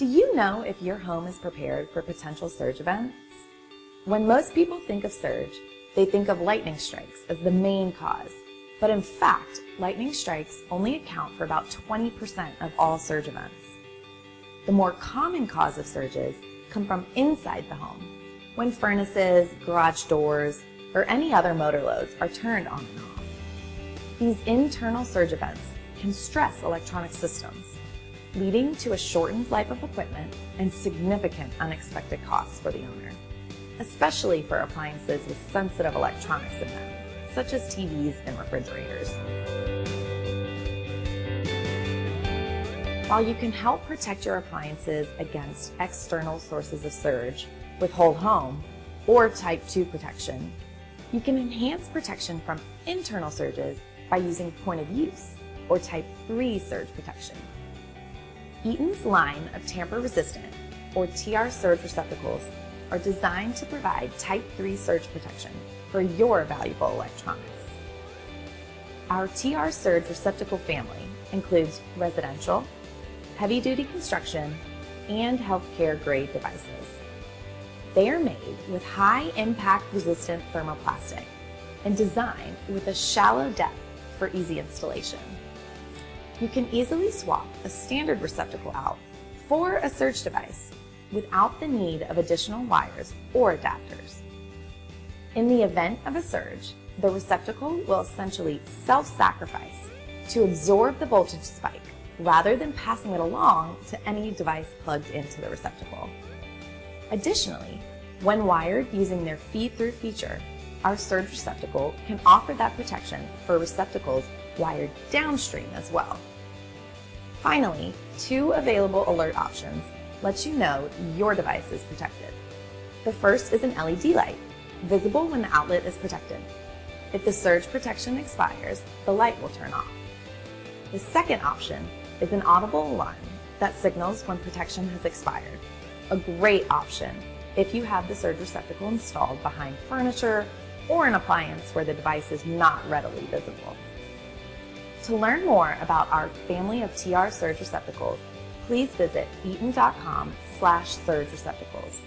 Do you know if your home is prepared for potential surge events? When most people think of surge, they think of lightning strikes as the main cause. But in fact, lightning strikes only account for about 20% of all surge events. The more common cause of surges come from inside the home, when furnaces, garage doors, or any other motor loads are turned on and off. These internal surge events can stress electronic systems, leading to a shortened life of equipment and significant unexpected costs for the owner, especially for appliances with sensitive electronics in them, such as TVs and refrigerators. While you can help protect your appliances against external sources of surge with whole home or type 2 protection, you can enhance protection from internal surges by using point of use or type 3 surge protection. Eaton's line of tamper-resistant or TR surge receptacles are designed to provide type 3 surge protection for your valuable electronics. Our TR surge receptacle family includes residential, heavy-duty construction, and healthcare grade devices. They are made with high impact resistant thermoplastic and designed with a shallow depth for easy installation. You can easily swap a standard receptacle out for a surge device without the need of additional wires or adapters. In the event of a surge, the receptacle will essentially self-sacrifice to absorb the voltage spike rather than passing it along to any device plugged into the receptacle. Additionally, when wired using their feed-through feature, our surge receptacle can offer that protection for receptacles wired downstream as well. Finally, 2 available alert options let you know your device is protected. The first is an LED light, visible when the outlet is protected. If the surge protection expires, the light will turn off. The second option is an audible alarm that signals when protection has expired. A great option if you have the surge receptacle installed behind furniture or an appliance where the device is not readily visible. To learn more about our family of TR surge receptacles, please visit eaton.com/surge receptacles.